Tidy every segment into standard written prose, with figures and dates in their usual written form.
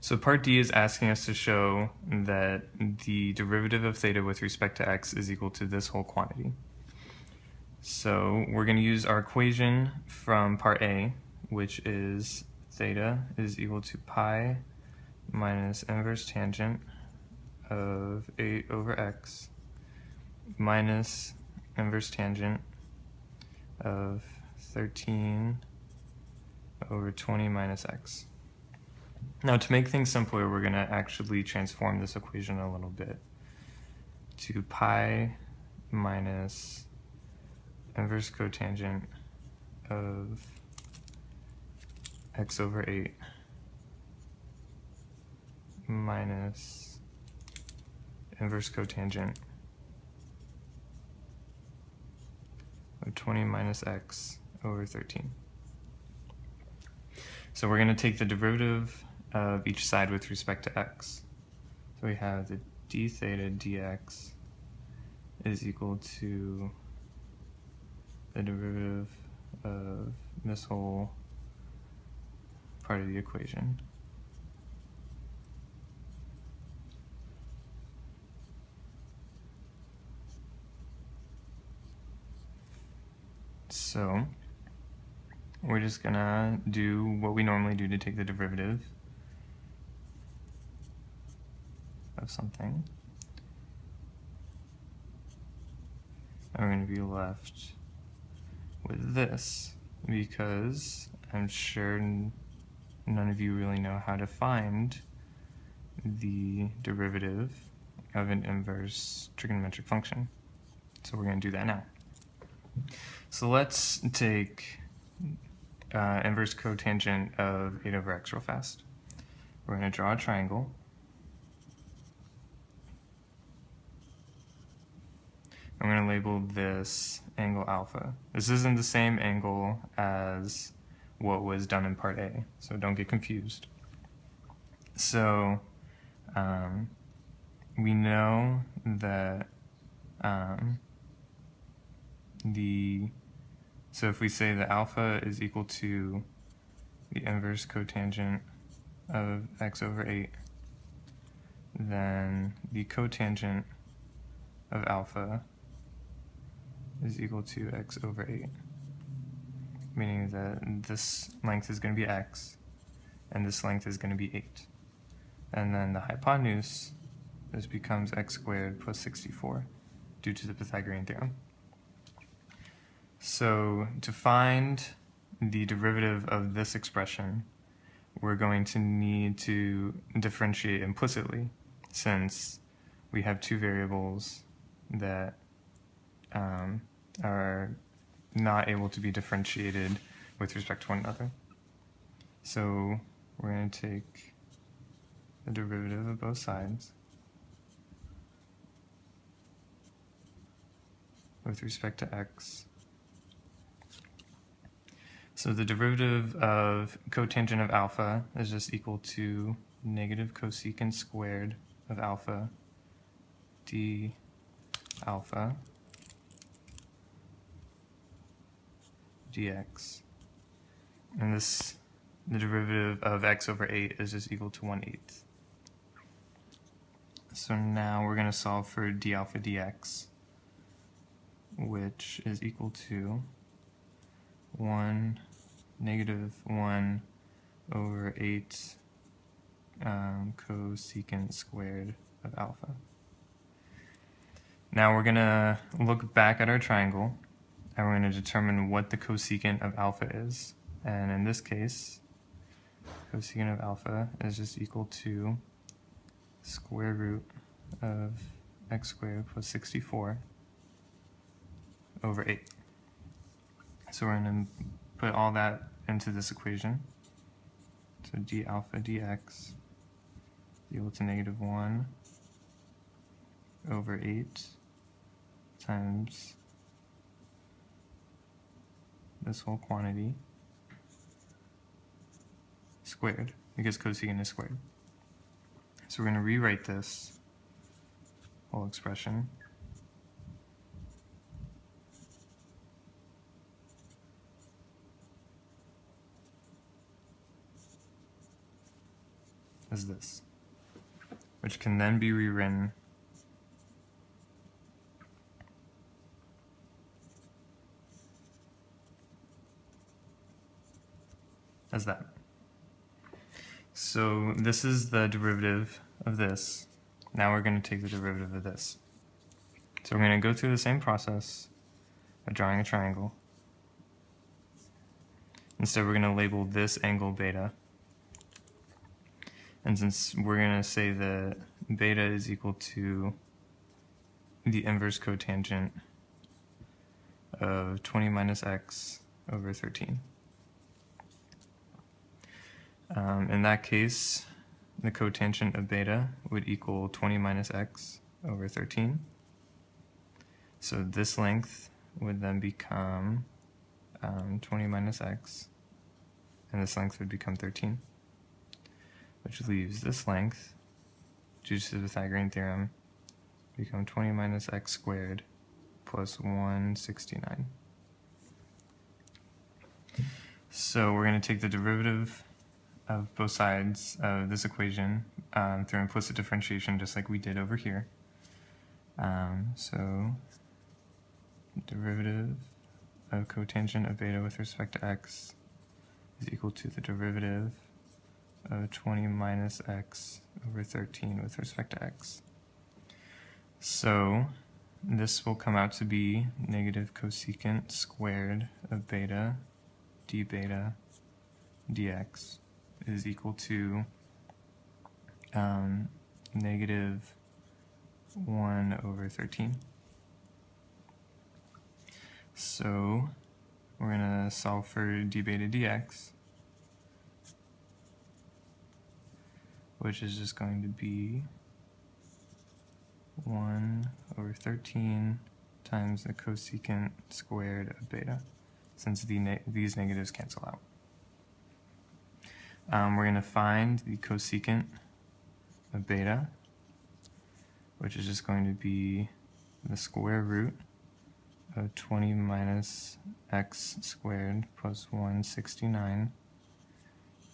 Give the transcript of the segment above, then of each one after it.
So part D is asking us to show that the derivative of theta with respect to x is equal to this whole quantity. So we're going to use our equation from part A, which is theta is equal to pi minus inverse tangent of 8 over x minus inverse tangent of 13 over 20 minus x. Now, to make things simpler, we're going to actually transform this equation a little bit to pi minus inverse cotangent of x over 8 minus inverse cotangent of 20 minus x over 13. So we're going to take the derivative of each side with respect to x. So we have the d theta dx is equal to the derivative of this whole part of the equation. So we're just gonna do what we normally do to take the derivative of something. And we're gonna be left with this, because I'm sure none of you really know how to find the derivative of an inverse trigonometric function. So we're going to do that now. So let's take inverse cotangent of 8 over x real fast. We're going to draw a triangle. I'm going to label this angle alpha. This isn't the same angle as what was done in part A, so don't get confused. So we know that so if we say that alpha is equal to the inverse cotangent of x over 8, then the cotangent of alpha is equal to x over 8, meaning that this length is going to be x, and this length is going to be 8. And then the hypotenuse, this becomes x squared plus 64 due to the Pythagorean theorem. So to find the derivative of this expression, we're going to need to differentiate implicitly, since we have two variables that are not able to be differentiated with respect to one another. So we're going to take the derivative of both sides with respect to x. So the derivative of cotangent of alpha is just equal to negative cosecant squared of alpha d alpha dx. And the derivative of x over 8 is just equal to 1/8. So now we're going to solve for d alpha dx, which is equal to negative 1 over 8 cosecant squared of alpha. Now we're going to look back at our triangle, and we're going to determine what the cosecant of alpha is. And in this case, cosecant of alpha is just equal to square root of x squared plus 64 over 8. So we're going to put all that into this equation. So d alpha dx is equal to negative 1 over 8 times this whole quantity squared, because cosecant is squared. So we're going to rewrite this whole expression as this, which can then be rewritten as that. So this is the derivative of this. Now we're going to take the derivative of this. So we're going to go through the same process of drawing a triangle. Instead, we're going to label this angle beta. And since we're going to say that beta is equal to the inverse cotangent of 20 minus x over 13. In that case, the cotangent of beta would equal 20 minus x over 13. So this length would then become 20 minus x, and this length would become 13, which leaves this length, due to the Pythagorean theorem, become 20 minus x squared plus 169. So we're going to take the derivative of both sides of this equation through implicit differentiation, just like we did over here. So derivative of cotangent of beta with respect to x is equal to the derivative of 20 minus x over 13 with respect to x. So this will come out to be negative cosecant squared of beta d beta dx is equal to negative 1 over 13. So we're going to solve for d beta dx, which is just going to be 1 over 13 times the cosecant squared of beta, since these negatives cancel out. We're going to find the cosecant of beta, which is just going to be the square root of 20 minus x squared plus 169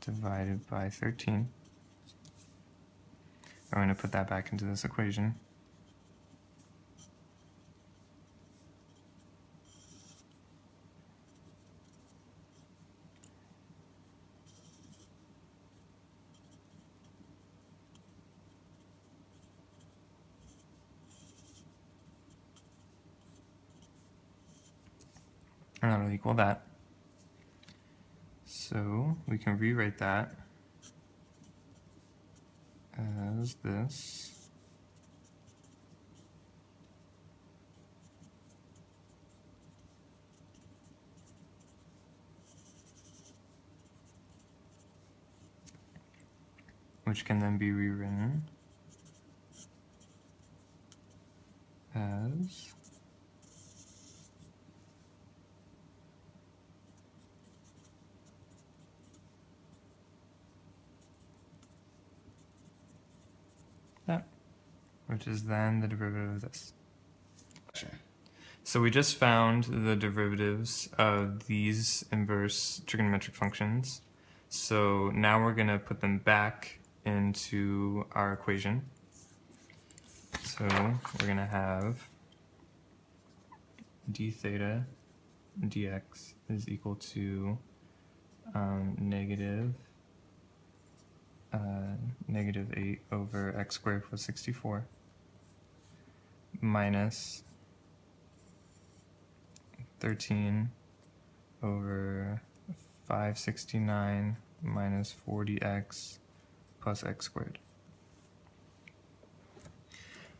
divided by 13. I'm going to put that back into this equation. And that'll equal that. So we can rewrite that as this. Which can then be rewritten as that, which is then the derivative of this. So we just found the derivatives of these inverse trigonometric functions. So now we're going to put them back into our equation. So we're going to have d theta dx is equal to negative 8 over x squared plus 64 minus 13 over 569 minus 40x plus x squared.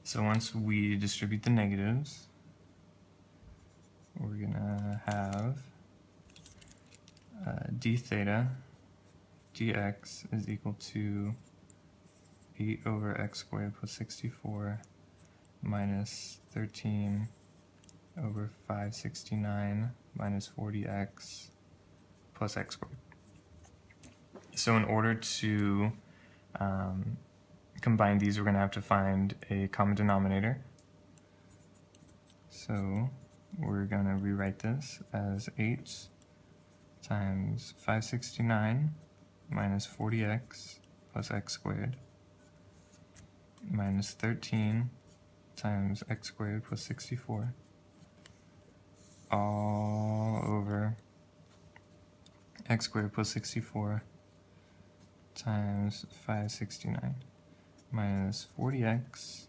So once we distribute the negatives, we're going to have d theta dx is equal to 8 over x squared plus 64 minus 13 over 569 minus 40x plus x squared. So in order to combine these, we're going to have to find a common denominator. So we're going to rewrite this as 8 times 569 minus 40x plus x squared minus 13 times x squared plus 64 all over x squared plus 64 times 569 minus 40x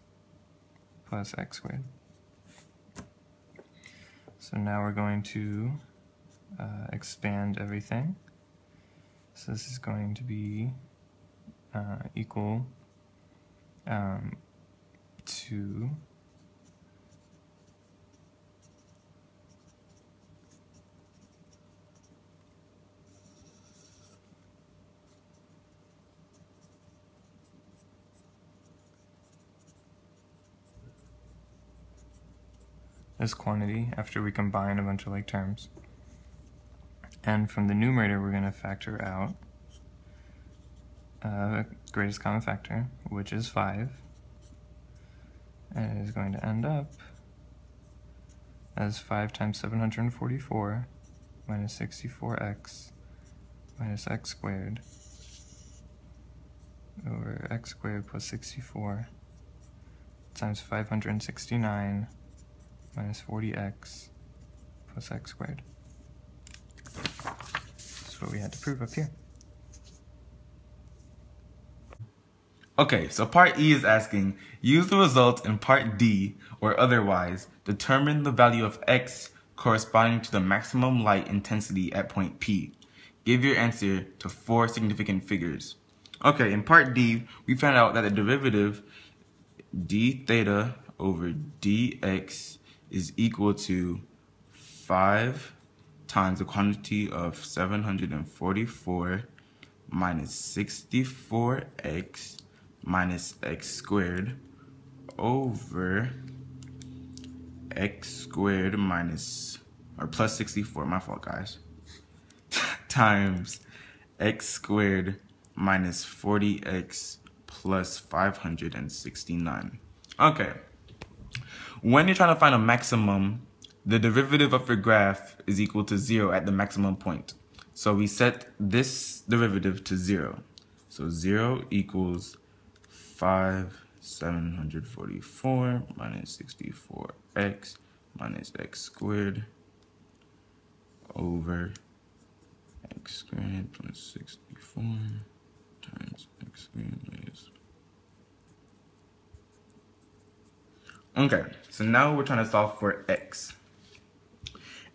plus x squared. So now we're going to expand everything. So this is going to be equal to this quantity after we combine a bunch of like terms. And from the numerator, we're going to factor out greatest common factor, which is 5. And it is going to end up as 5 times 744 minus 64x minus x squared over x squared plus 64 times 569 minus 40x plus x squared. That's what we had to prove up here. Okay, so part E is asking, use the results in part D or otherwise, determine the value of x corresponding to the maximum light intensity at point P. Give your answer to 4 significant figures. Okay, in part D, we found out that the derivative d theta over dx is equal to 5 times the quantity of 744 minus 64x minus x squared over x squared minus, or plus 64, my fault guys, times x squared minus 40x plus 569. Okay, when you're trying to find a maximum, the derivative of your graph is equal to 0 at the maximum point. So we set this derivative to 0. So 0 equals 744 minus 64x minus x squared over x squared plus 64 times x squared minus. Okay, so now we're trying to solve for x.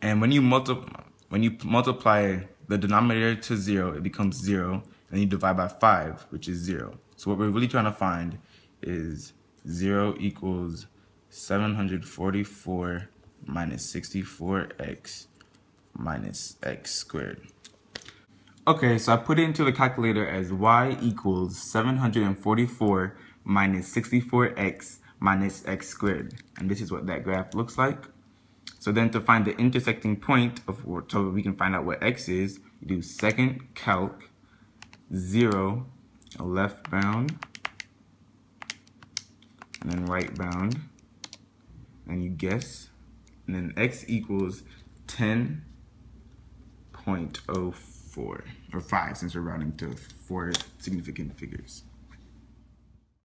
And when you multiply the denominator to 0, it becomes 0, and you divide by 5, which is 0. So what we're really trying to find is 0 equals 744 minus 64x minus x squared. Okay, so I put it into the calculator as y equals 744 minus 64x minus x squared. And this is what that graph looks like. So then to find the intersecting point, so we can find out what x is, you do second calc, 0, left bound, and then right bound, and you guess, and then x equals 10.04, or 5 since we're rounding to 4 significant figures.